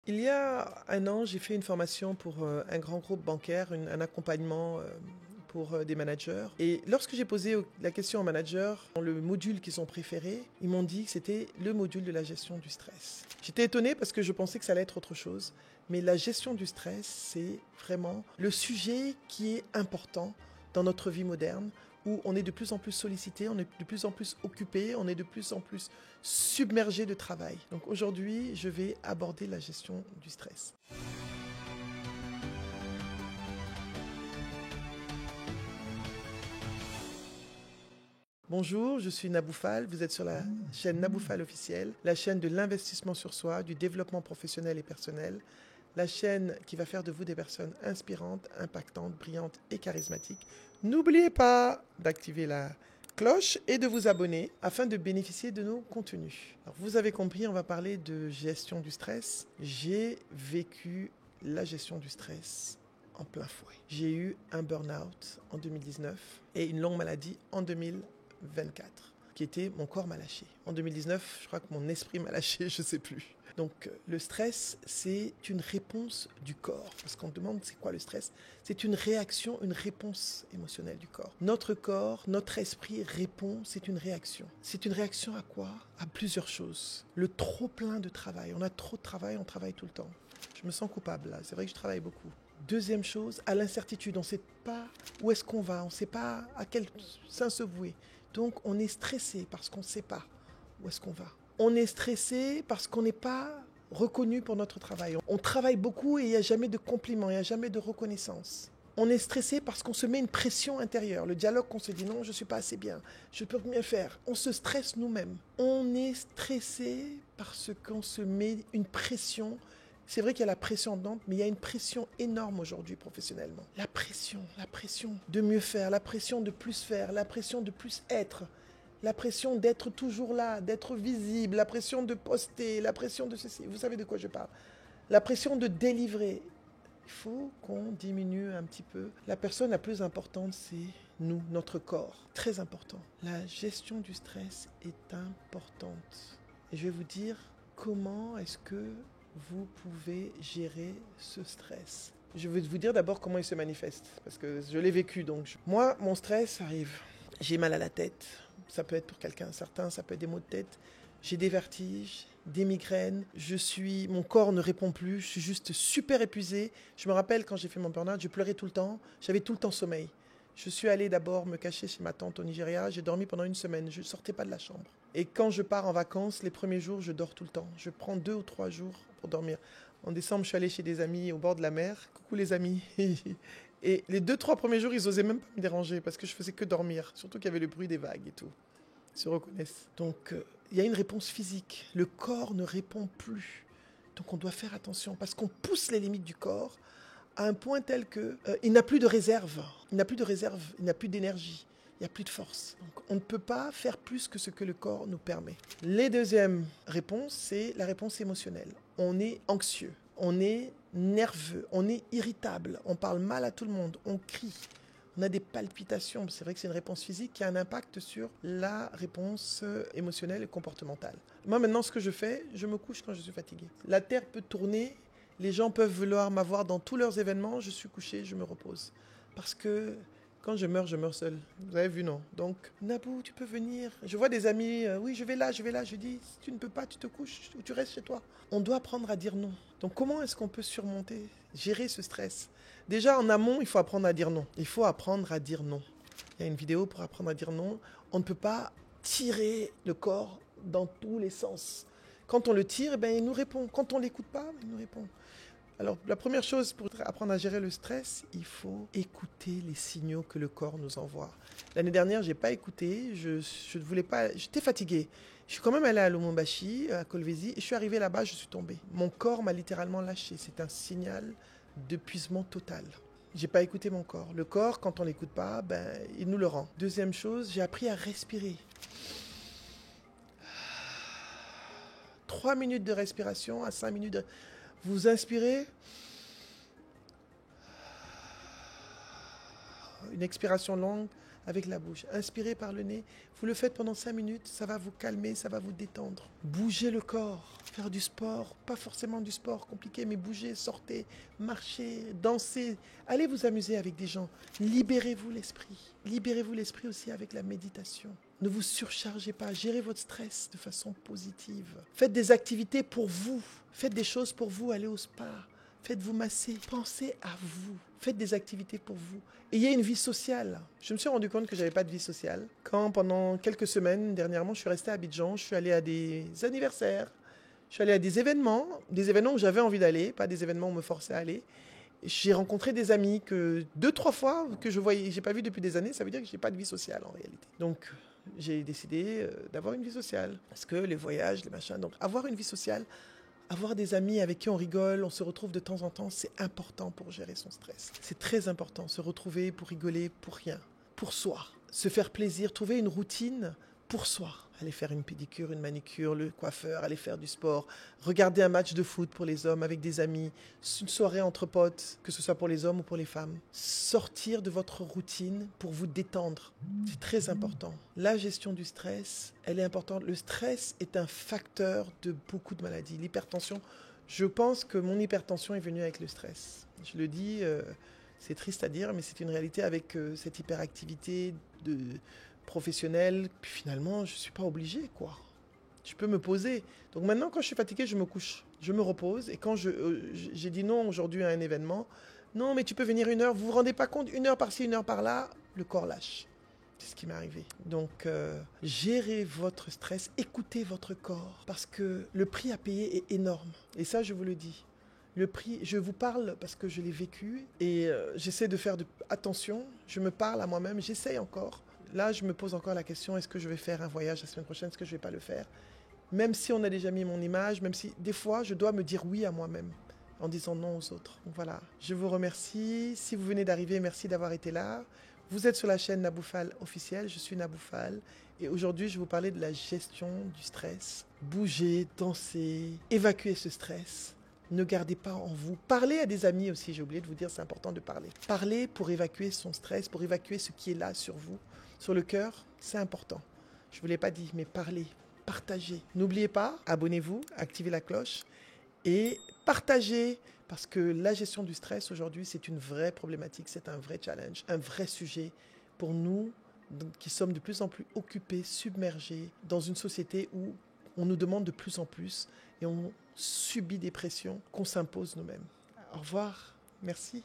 Il y a un an, j'ai fait une formation pour un grand groupe bancaire, un accompagnement pour des managers. Et lorsque j'ai posé la question aux managers, dans le module qu'ils ont préféré, ils m'ont dit que c'était le module de la gestion du stress. J'étais étonné parce que je pensais que ça allait être autre chose. Mais la gestion du stress, c'est vraiment le sujet qui est important dans notre vie moderne, où on est de plus en plus sollicité, on est de plus en plus occupé, on est de plus en plus submergé de travail. Donc aujourd'hui, je vais aborder la gestion du stress. Bonjour, je suis Nabou Fall, vous êtes sur la chaîne Nabou Fall officielle, la chaîne de l'investissement sur soi, du développement professionnel et personnel, la chaîne qui va faire de vous des personnes inspirantes, impactantes, brillantes et charismatiques. N'oubliez pas d'activer la cloche et de vous abonner afin de bénéficier de nos contenus. Alors, vous avez compris, on va parler de gestion du stress. J'ai vécu la gestion du stress en plein fouet. J'ai eu un burn-out en 2019 et une longue maladie en 2024, qui était mon corps m'a lâché. En 2019, je crois que mon esprit m'a lâché, je ne sais plus. Donc le stress, c'est une réponse du corps. Parce qu'on demande c'est quoi le stress? C'est une réaction, une réponse émotionnelle du corps. Notre corps, notre esprit répond, c'est une réaction. C'est une réaction à quoi? À plusieurs choses. Le trop plein de travail. On a trop de travail, on travaille tout le temps. Je me sens coupable là, c'est vrai que je travaille beaucoup. Deuxième chose, à l'incertitude. On ne sait pas où est-ce qu'on va, on ne sait pas à quel sens se vouer. Donc on est stressé parce qu'on ne sait pas où est-ce qu'on va. On est stressé parce qu'on n'est pas reconnu pour notre travail. On travaille beaucoup et il n'y a jamais de compliments, il n'y a jamais de reconnaissance. On est stressé parce qu'on se met une pression intérieure. Le dialogue qu'on se dit non, je ne suis pas assez bien, je peux mieux faire. On se stresse nous-mêmes. On est stressé parce qu'on se met une pression. C'est vrai qu'il y a la pression ambiante, mais il y a une pression énorme aujourd'hui professionnellement. La pression de mieux faire, la pression de plus faire, la pression de plus être. La pression d'être toujours là, d'être visible, la pression de poster, la pression de ceci. Vous savez de quoi je parle. La pression de délivrer. Il faut qu'on diminue un petit peu. La personne la plus importante, c'est nous, notre corps. Très important. La gestion du stress est importante. Et je vais vous dire comment est-ce que vous pouvez gérer ce stress. Je vais vous dire d'abord comment il se manifeste, parce que je l'ai vécu. Donc, moi, mon stress arrive. J'ai mal à la tête, ça peut être pour quelqu'un certain, ça peut être des maux de tête. J'ai des vertiges, des migraines, mon corps ne répond plus, je suis juste super épuisé. Je me rappelle quand j'ai fait mon burn-out, je pleurais tout le temps, j'avais tout le temps sommeil. Je suis allé d'abord me cacher chez ma tante au Nigeria, j'ai dormi pendant une semaine, je ne sortais pas de la chambre. Et quand je pars en vacances, les premiers jours, je dors tout le temps. Je prends 2 ou 3 jours pour dormir. En décembre, je suis allé chez des amis au bord de la mer. Coucou les amis. Et les 2-3 premiers jours, ils osaient même pas me déranger parce que je faisais que dormir. Surtout qu'il y avait le bruit des vagues et tout. Ils se reconnaissent. Donc, il y a une réponse physique. Le corps ne répond plus. Donc, on doit faire attention parce qu'on pousse les limites du corps à un point tel que il n'a plus de réserve. Il n'a plus de réserve, il n'a plus d'énergie. Il n'y a plus de force. Donc, on ne peut pas faire plus que ce que le corps nous permet. Les deuxièmes réponses, c'est la réponse émotionnelle. On est anxieux, on est nerveux, on est irritable, on parle mal à tout le monde, on crie, on a des palpitations. C'est vrai que c'est une réponse physique qui a un impact sur la réponse émotionnelle et comportementale. Moi, maintenant, ce que je fais, je me couche quand je suis fatigué. La Terre peut tourner, les gens peuvent vouloir m'avoir dans tous leurs événements, je suis couché, je me repose. Parce que quand je meurs seul. Vous avez vu, non? Donc, Nabou, tu peux venir. Je vois des amis, oui, je vais là. Je dis, si tu ne peux pas, tu te couches ou tu restes chez toi. On doit apprendre à dire non. Donc, comment est-ce qu'on peut surmonter, gérer ce stress? Déjà, en amont, il faut apprendre à dire non. Il faut apprendre à dire non. Il y a une vidéo pour apprendre à dire non. On ne peut pas tirer le corps dans tous les sens. Quand on le tire, il nous répond. Quand on ne l'écoute pas, il nous répond. Alors, la première chose pour apprendre à gérer le stress, il faut écouter les signaux que le corps nous envoie. L'année dernière, je n'ai pas écouté, je ne voulais pas, j'étais fatigué. Je suis quand même allé à Lumumbashi, à Kolwezi, et je suis arrivé là-bas, je suis tombé. Mon corps m'a littéralement lâché. C'est un signal d'épuisement total. J'ai pas écouté mon corps. Le corps, quand on l'écoute pas, il nous le rend. Deuxième chose, j'ai appris à respirer. 3 minutes de respiration à 5 minutes de... Vous inspirez, une expiration longue, avec la bouche. Inspirez par le nez. Vous le faites pendant 5 minutes. Ça va vous calmer, ça va vous détendre. Bougez le corps. Faire du sport. Pas forcément du sport compliqué, mais bougez, sortez, marchez, dansez. Allez vous amuser avec des gens. Libérez-vous l'esprit. Libérez-vous l'esprit aussi avec la méditation. Ne vous surchargez pas. Gérez votre stress de façon positive. Faites des activités pour vous. Faites des choses pour vous. Allez au spa. Faites-vous masser. Pensez à vous. Faites des activités pour vous. Ayez une vie sociale. Je me suis rendu compte que je n'avais pas de vie sociale. Quand pendant quelques semaines, dernièrement, je suis restée à Abidjan, je suis allée à des anniversaires, je suis allée à des événements où j'avais envie d'aller, pas des événements où on me forçait à aller. J'ai rencontré des amis que 2-3 fois que je voyais, j'ai pas vu depuis des années, ça veut dire que je n'ai pas de vie sociale en réalité. Donc, j'ai décidé d'avoir une vie sociale. Parce que les voyages, les machins, donc avoir une vie sociale, avoir des amis avec qui on rigole, on se retrouve de temps en temps, c'est important pour gérer son stress. C'est très important, se retrouver pour rigoler, pour rien, pour soi. Se faire plaisir, trouver une routine pour soi. Aller faire une pédicure, une manicure, le coiffeur, aller faire du sport, regarder un match de foot pour les hommes avec des amis, une soirée entre potes, que ce soit pour les hommes ou pour les femmes. Sortir de votre routine pour vous détendre, c'est très important. La gestion du stress, elle est importante. Le stress est un facteur de beaucoup de maladies. L'hypertension, je pense que mon hypertension est venue avec le stress. Je le dis, c'est triste à dire, mais c'est une réalité avec cette hyperactivité professionnelle. Puis finalement, je ne suis pas obligé, quoi. Je peux me poser. Donc maintenant, quand je suis fatigué, je me couche. Je me repose. Et quand j'ai dit non aujourd'hui à un événement, non, mais tu peux venir 1 heure. Vous vous rendez pas compte, 1 heure par-ci, 1 heure par-là, le corps lâche. C'est ce qui m'est arrivé. Donc, gérez votre stress, écoutez votre corps, parce que le prix à payer est énorme. Et ça, je vous le dis. Le prix, je vous parle parce que je l'ai vécu et j'essaie de faire attention. Je me parle à moi-même, j'essaie encore. Là, je me pose encore la question, est-ce que je vais faire un voyage la semaine prochaine, est-ce que je ne vais pas le faire? Même si on a déjà mis mon image, même si des fois, je dois me dire oui à moi-même en disant non aux autres. Donc voilà, je vous remercie. Si vous venez d'arriver, merci d'avoir été là. Vous êtes sur la chaîne Naboufal officielle, je suis Naboufal. Et aujourd'hui, je vais vous parler de la gestion du stress. Bougez, dansez, évacuez ce stress. Ne gardez pas en vous. Parlez à des amis aussi, j'ai oublié de vous dire, c'est important de parler. Parlez pour évacuer son stress, pour évacuer ce qui est là sur vous, sur le cœur, c'est important. Je ne vous l'ai pas dit, mais parlez, partagez. N'oubliez pas, abonnez-vous, activez la cloche et partagez, parce que la gestion du stress aujourd'hui, c'est une vraie problématique, c'est un vrai challenge, un vrai sujet pour nous qui sommes de plus en plus occupés, submergés dans une société où on nous demande de plus en plus et on subit des pressions qu'on s'impose nous-mêmes. Au revoir, merci.